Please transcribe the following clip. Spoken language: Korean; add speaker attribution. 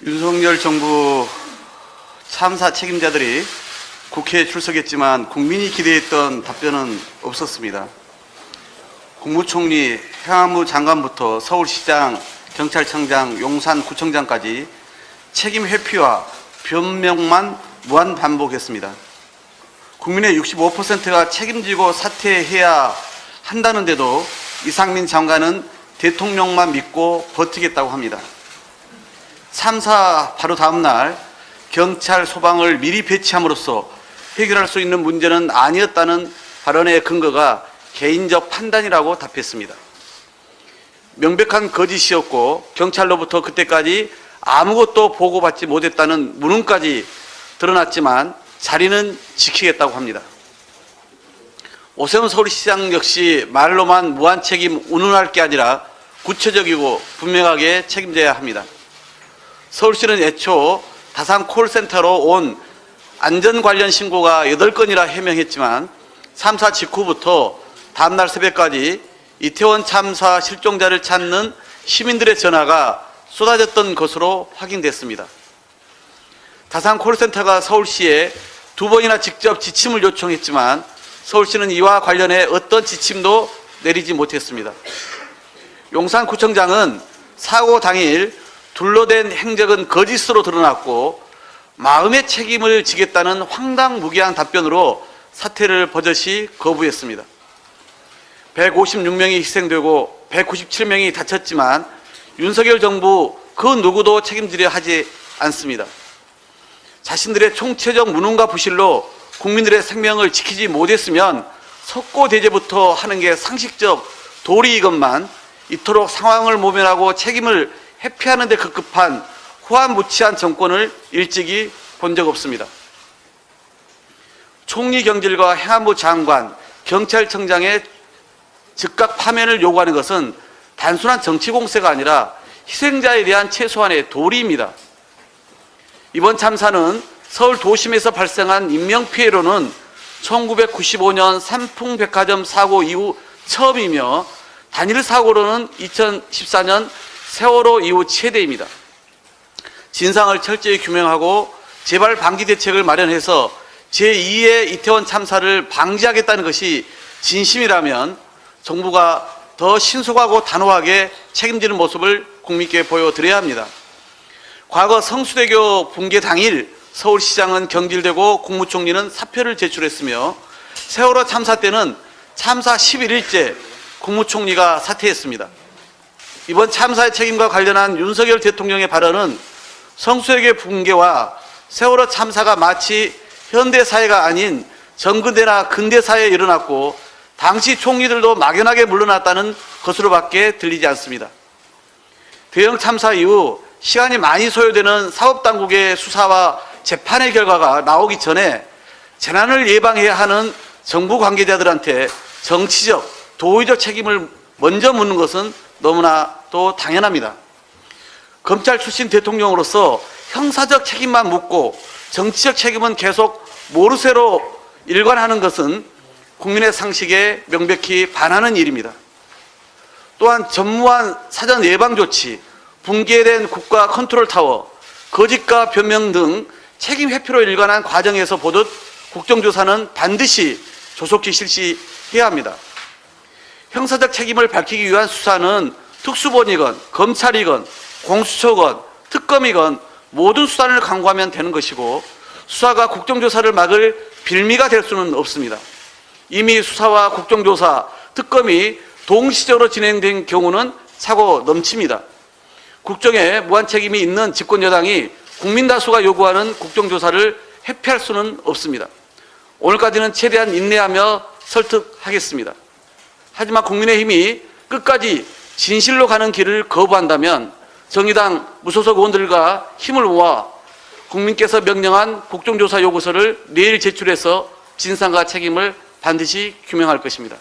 Speaker 1: 윤석열 정부 참사 책임자들이 국회에 출석했지만 국민이 기대했던 답변은 없었습니다. 국무총리, 행안부 장관부터 서울시장, 경찰청장, 용산구청장까지 책임 회피와 변명만 무한 반복했습니다. 국민의 65%가 책임지고 사퇴해야 한다는데도 이상민 장관은 대통령만 믿고 버티겠다고 합니다. 참사 바로 다음 날 경찰, 소방을 미리 배치함으로써 해결할 수 있는 문제는 아니었다는 발언의 근거가 개인적 판단이라고 답했습니다. 명백한 거짓이었고 경찰로부터 그때까지 아무것도 보고받지 못했다는 문헌까지 드러났지만 자리는 지키겠다고 합니다. 오세훈 서울시장 역시 말로만 무한 책임 운운할 게 아니라 구체적이고 분명하게 책임져야 합니다. 서울시는 애초 다산 콜센터로 온 안전 관련 신고가 8건이라 해명했지만 참사 직후부터 다음날 새벽까지 이태원 참사 실종자를 찾는 시민들의 전화가 쏟아졌던 것으로 확인됐습니다. 다산 콜센터가 서울시에 2번이나 직접 지침을 요청했지만 서울시는 이와 관련해 어떤 지침도 내리지 못했습니다. 용산구청장은 사고 당일 둘러댄 행적은 거짓으로 드러났고 마음의 책임을 지겠다는 황당무계한 답변으로 사퇴를 버젓이 거부했습니다. 156명이 희생되고 197명이 다쳤지만 윤석열 정부 그 누구도 책임지려 하지 않습니다. 자신들의 총체적 무능과 부실로 국민들의 생명을 지키지 못했으면 석고대죄부터 하는 게 상식적 도리이건만 이토록 상황을 모면하고 책임을 회피하는 데 급급한 후한무치한 정권을 일찍이 본 적 없습니다. 총리 경질과 행안부 장관, 경찰청장의 즉각 파면을 요구하는 것은 단순한 정치 공세가 아니라 희생자에 대한 최소한의 도리입니다. 이번 참사는 서울 도심에서 발생한 인명피해로는 1995년 삼풍백화점 사고 이후 처음이며 단일 사고로는 2014년 세월호 이후 최대입니다. 진상을 철저히 규명하고 재발 방지 대책을 마련해서 제2의 이태원 참사를 방지하겠다는 것이 진심이라면 정부가 더 신속하고 단호하게 책임지는 모습을 국민께 보여드려야 합니다. 과거 성수대교 붕괴 당일 서울시장은 경질되고 국무총리는 사표를 제출했으며 세월호 참사 때는 참사 11일째 국무총리가 사퇴했습니다. 이번 참사의 책임과 관련한 윤석열 대통령의 발언은 성수대교 붕괴와 세월호 참사가 마치 현대사회가 아닌 전근대나 근대사회에 일어났고 당시 총리들도 막연하게 물러났다는 것으로밖에 들리지 않습니다. 대형 참사 이후 시간이 많이 소요되는 사법당국의 수사와 재판의 결과가 나오기 전에 재난을 예방해야 하는 정부 관계자들한테 정치적, 도의적 책임을 먼저 묻는 것은 너무나 또 당연합니다. 검찰 출신 대통령으로서 형사적 책임만 묻고 정치적 책임은 계속 모르쇠로 일관하는 것은 국민의 상식에 명백히 반하는 일입니다. 또한 전무한 사전 예방 조치, 붕괴된 국가 컨트롤타워, 거짓과 변명 등 책임 회피로 일관한 과정에서 보듯 국정조사는 반드시 조속히 실시해야 합니다. 형사적 책임을 밝히기 위한 수사는 특수본이건 검찰이건 공수처건 특검이건 모든 수단을 강구하면 되는 것이고 수사가 국정조사를 막을 빌미가 될 수는 없습니다. 이미 수사와 국정조사, 특검이 동시적으로 진행된 경우는 차고 넘칩니다. 국정에 무한 책임이 있는 집권여당이 국민 다수가 요구하는 국정조사를 회피할 수는 없습니다. 오늘까지는 최대한 인내하며 설득하겠습니다. 하지만 국민의힘이 끝까지 진실로 가는 길을 거부한다면 정의당 무소속 의원들과 힘을 모아 국민께서 명령한 국정조사 요구서를 내일 제출해서 진상과 책임을 반드시 규명할 것입니다.